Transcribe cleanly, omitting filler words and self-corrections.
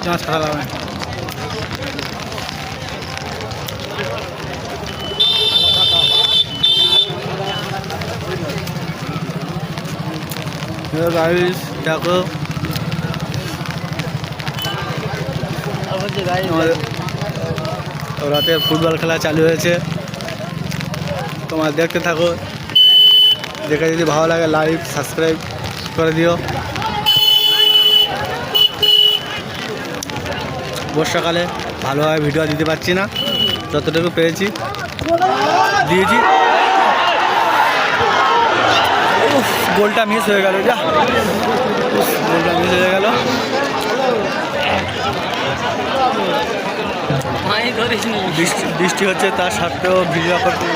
চাষ খেলা গাইস দেখো রাতে ফুটবল খেলা চালু হয়েছে, তোমরা দেখতে থাকো। দেখে যদি ভালো লাগে লাইক সাবস্ক্রাইব করে দিও। বর্ষাকালে ভালোভাবে ভিডিও দিতে পারছি না, যতটুকু পেরেছি দিয়েছি। গোলটা মিস হয়ে গেল, যা গোলটা মিস হয়ে গেল। বৃষ্টি হচ্ছে, তার সত্ত্বেও ভিডিও করতে